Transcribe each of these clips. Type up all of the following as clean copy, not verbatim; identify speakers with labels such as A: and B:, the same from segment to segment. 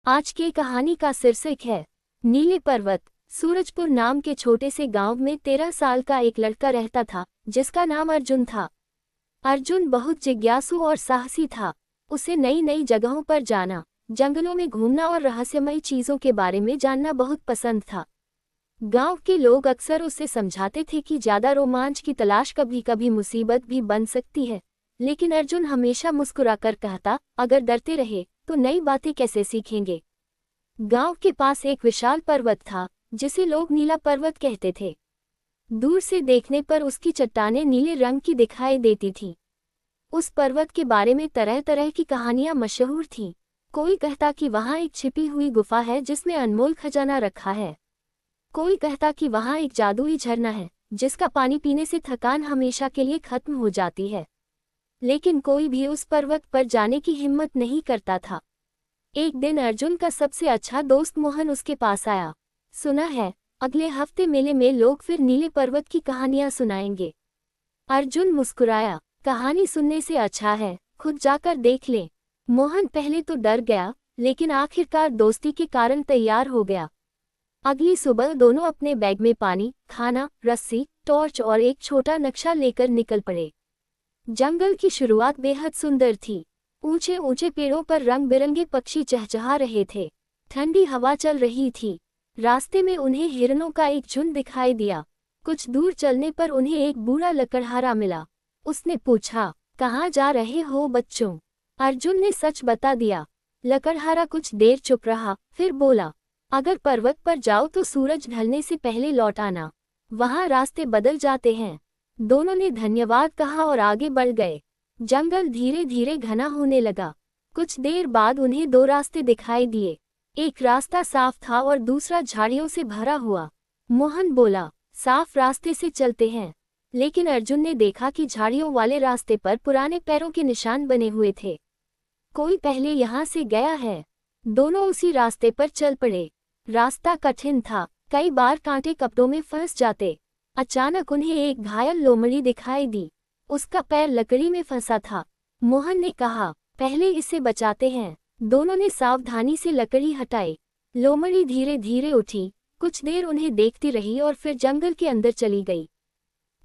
A: आज की कहानी का शीर्षक है नीले पर्वत। सूरजपुर नाम के छोटे से गांव में 13 साल का एक लड़का रहता था जिसका नाम अर्जुन था। अर्जुन बहुत जिज्ञासु और साहसी था। उसे नई नई जगहों पर जाना, जंगलों में घूमना और रहस्यमयी चीजों के बारे में जानना बहुत पसंद था। गांव के लोग अक्सर उसे समझाते थे कि ज्यादा रोमांच की तलाश कभी कभी मुसीबत भी बन सकती है, लेकिन अर्जुन हमेशा मुस्कुराकर कहता, अगर डरते रहे तो नई बातें कैसे सीखेंगे। गांव के पास एक विशाल पर्वत था जिसे लोग नीला पर्वत कहते थे। दूर से देखने पर उसकी चट्टानें नीले रंग की दिखाई देती थीं। उस पर्वत के बारे में तरह तरह की कहानियां मशहूर थीं। कोई कहता कि वहां एक छिपी हुई गुफा है जिसमें अनमोल खजाना रखा है। कोई कहता कि वहां एक जादुई झरना है जिसका पानी पीने से थकान हमेशा के लिए खत्म हो जाती है। लेकिन कोई भी उस पर्वत पर जाने की हिम्मत नहीं करता था। एक दिन अर्जुन का सबसे अच्छा दोस्त मोहन उसके पास आया। सुना है, अगले हफ्ते मेले में लोग फिर नीले पर्वत की कहानियां सुनाएंगे। अर्जुन मुस्कुराया, कहानी सुनने से अच्छा है खुद जाकर देख ले। मोहन पहले तो डर गया, लेकिन आखिरकार दोस्ती के कारण तैयार हो गया। अगली सुबह दोनों अपने बैग में पानी, खाना, रस्सी, टॉर्च और एक छोटा नक्शा लेकर निकल पड़े। जंगल की शुरुआत बेहद सुंदर थी। ऊंचे ऊंचे पेड़ों पर रंग बिरंगे पक्षी चहचहा रहे थे। ठंडी हवा चल रही थी। रास्ते में उन्हें हिरणों का एक झुंड दिखाई दिया। कुछ दूर चलने पर उन्हें एक बूढ़ा लकड़हारा मिला। उसने पूछा, कहाँ जा रहे हो बच्चों? अर्जुन ने सच बता दिया। लकड़हारा कुछ देर चुप रहा, फिर बोला, अगर पर्वत पर जाओ तो सूरज ढलने से पहले लौट आना, वहाँ रास्ते बदल जाते हैं। दोनों ने धन्यवाद कहा और आगे बढ़ गए। जंगल धीरे धीरे घना होने लगा। कुछ देर बाद उन्हें दो रास्ते दिखाई दिए। एक रास्ता साफ था और दूसरा झाड़ियों से भरा हुआ। मोहन बोला, साफ रास्ते से चलते हैं। लेकिन अर्जुन ने देखा कि झाड़ियों वाले रास्ते पर पुराने पैरों के निशान बने हुए थे। कोई पहले यहाँ से गया है। दोनों उसी रास्ते पर चल पड़े। रास्ता कठिन था, कई बार कांटे कपड़ों में फंस जाते। अचानक उन्हें एक घायल लोमड़ी दिखाई दी। उसका पैर लकड़ी में फंसा था। मोहन ने कहा, पहले इसे बचाते हैं। दोनों ने सावधानी से लकड़ी हटाई। लोमड़ी धीरे धीरे उठी, कुछ देर उन्हें देखती रही और फिर जंगल के अंदर चली गई।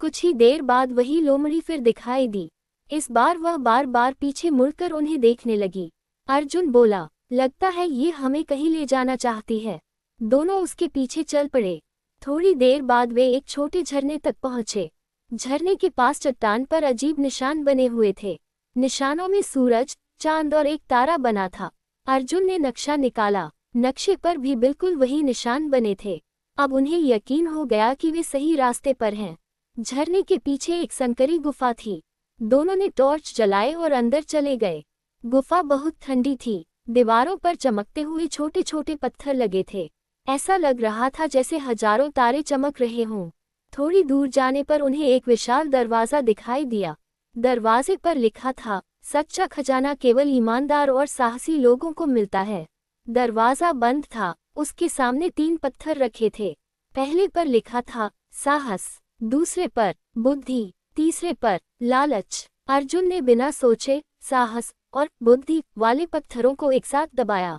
A: कुछ ही देर बाद वही लोमड़ी फिर दिखाई दी। इस बार वह बार बार पीछे मुड़कर उन्हें देखने लगी। अर्जुन बोला, लगता है ये हमें कहीं ले जाना चाहती है। दोनों उसके पीछे चल पड़े। थोड़ी देर बाद वे एक छोटे झरने तक पहुंचे। झरने के पास चट्टान पर अजीब निशान बने हुए थे। निशानों में सूरज, चांद और एक तारा बना था। अर्जुन ने नक्शा निकाला। नक्शे पर भी बिल्कुल वही निशान बने थे। अब उन्हें यकीन हो गया कि वे सही रास्ते पर हैं। झरने के पीछे एक संकरी गुफा थी। दोनों ने टॉर्च जलाए और अंदर चले गए। गुफा बहुत ठंडी थी। दीवारों पर चमकते हुए छोटे छोटे पत्थर लगे थे। ऐसा लग रहा था जैसे हजारों तारे चमक रहे हों। थोड़ी दूर जाने पर उन्हें एक विशाल दरवाजा दिखाई दिया। दरवाजे पर लिखा था, सच्चा खजाना केवल ईमानदार और साहसी लोगों को मिलता है। दरवाजा बंद था। उसके सामने 3 पत्थर रखे थे। पहले पर लिखा था, साहस, दूसरे पर बुद्धि, तीसरे पर लालच। अर्जुन ने बिना सोचे साहस और बुद्धि वाले पत्थरों को एक साथ दबाया।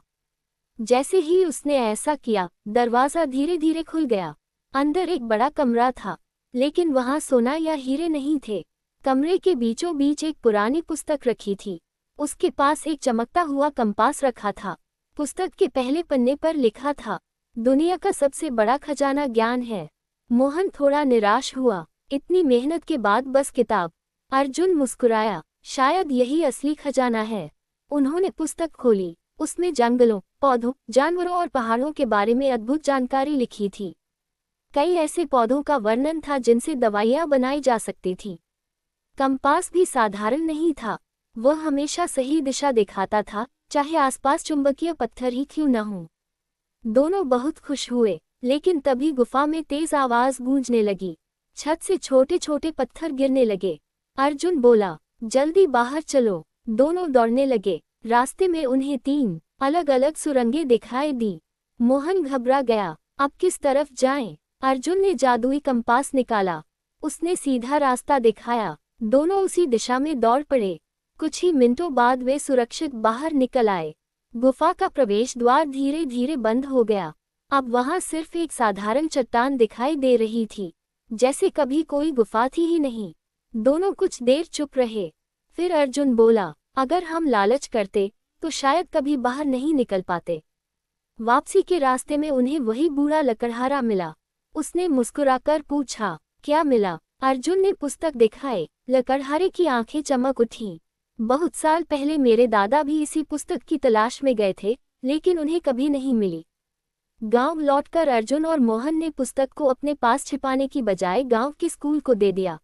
A: जैसे ही उसने ऐसा किया, दरवाजा धीरे धीरे खुल गया। अंदर एक बड़ा कमरा था, लेकिन वहां सोना या हीरे नहीं थे। कमरे के बीचों बीच एक पुरानी पुस्तक रखी थी। उसके पास एक चमकता हुआ कंपास रखा था। पुस्तक के पहले पन्ने पर लिखा था, दुनिया का सबसे बड़ा खजाना ज्ञान है। मोहन थोड़ा निराश हुआ, इतनी मेहनत के बाद बस किताब। अर्जुन मुस्कुराया, शायद यही असली खजाना है। उन्होंने पुस्तक खोली। उसमें जंगलों, पौधों, जानवरों और पहाड़ों के बारे में अद्भुत जानकारी लिखी थी। कई ऐसे पौधों का वर्णन था जिनसे दवाइयां बनाई जा सकती थीं। कंपास भी साधारण नहीं था। वह हमेशा सही दिशा दिखाता था, चाहे आसपास चुंबकीय पत्थर ही क्यों न हों। दोनों बहुत खुश हुए, लेकिन तभी गुफा में तेज आवाज गूंजने लगी। छत से छोटे छोटे पत्थर गिरने लगे। अर्जुन बोला, जल्दी बाहर चलो। दोनों दौड़ने लगे। रास्ते में उन्हें 3 अलग अलग सुरंगें दिखाई दी। मोहन घबरा गया, अब किस तरफ जाएं? अर्जुन ने जादुई कंपास निकाला। उसने सीधा रास्ता दिखाया। दोनों उसी दिशा में दौड़ पड़े। कुछ ही मिनटों बाद वे सुरक्षित बाहर निकल आए। गुफा का प्रवेश द्वार धीरे धीरे बंद हो गया। अब वहां सिर्फ एक साधारण चट्टान दिखाई दे रही थी, जैसे कभी कोई गुफा थी ही नहीं। दोनों कुछ देर चुप रहे। फिर अर्जुन बोला, अगर हम लालच करते तो शायद कभी बाहर नहीं निकल पाते। वापसी के रास्ते में उन्हें वही बूढ़ा लकड़हारा मिला। उसने मुस्कुराकर पूछा, क्या मिला? अर्जुन ने पुस्तक दिखाए। लकड़हारे की आंखें चमक उठीं। बहुत साल पहले मेरे दादा भी इसी पुस्तक की तलाश में गए थे, लेकिन उन्हें कभी नहीं मिली। गांव लौटकर अर्जुन और मोहन ने पुस्तक को अपने पास छिपाने की बजाय गांव के स्कूल को दे दिया।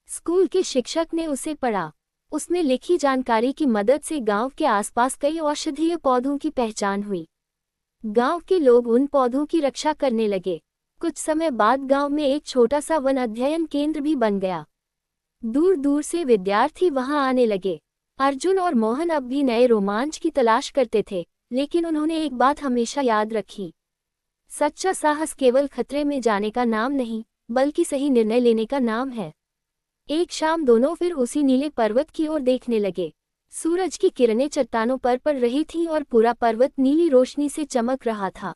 A: स्कूल के शिक्षक ने उसे पढ़ा। उसमें लिखी जानकारी की मदद से गांव के आसपास कई औषधीय पौधों की पहचान हुई। गांव के लोग उन पौधों की रक्षा करने लगे। कुछ समय बाद गांव में एक छोटा सा वन अध्ययन केंद्र भी बन गया। दूर दूर से विद्यार्थी वहां आने लगे। अर्जुन और मोहन अब भी नए रोमांच की तलाश करते थे, लेकिन उन्होंने एक बात हमेशा याद रखी। सच्चा साहस केवल खतरे में जाने का नाम नहीं, बल्कि सही निर्णय लेने का नाम है। एक शाम दोनों फिर उसी नीले पर्वत की ओर देखने लगे। सूरज की किरणें चट्टानों पर पड़ रही थीं और पूरा पर्वत नीली रोशनी से चमक रहा था।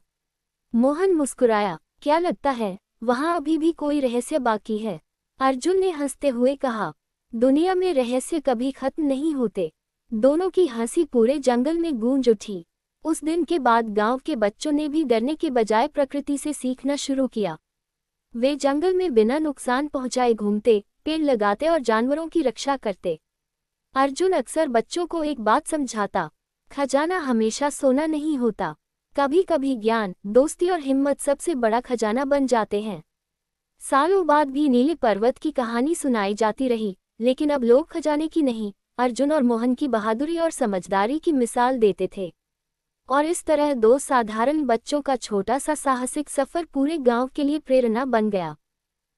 A: मोहन मुस्कुराया, क्या लगता है, वहां अभी भी कोई रहस्य बाकी है? अर्जुन ने हंसते हुए कहा, दुनिया में रहस्य कभी खत्म नहीं होते। दोनों की हंसी पूरे जंगल में गूंज उठी। उस दिन के बाद गांव के बच्चों ने भी डरने के बजाय प्रकृति से सीखना शुरू किया। वे जंगल में बिना नुकसान पहुंचाए घूमते, पेड़ लगाते और जानवरों की रक्षा करते। अर्जुन अक्सर बच्चों को एक बात समझाता, खजाना हमेशा सोना नहीं होता। कभी कभी ज्ञान, दोस्ती और हिम्मत सबसे बड़ा खजाना बन जाते हैं। सालों बाद भी नीले पर्वत की कहानी सुनाई जाती रही, लेकिन अब लोग खजाने की नहीं, अर्जुन और मोहन की बहादुरी और समझदारी की मिसाल देते थे। और इस तरह दो साधारण बच्चों का छोटा सा साहसिक सफर पूरे गांव के लिए प्रेरणा बन गया।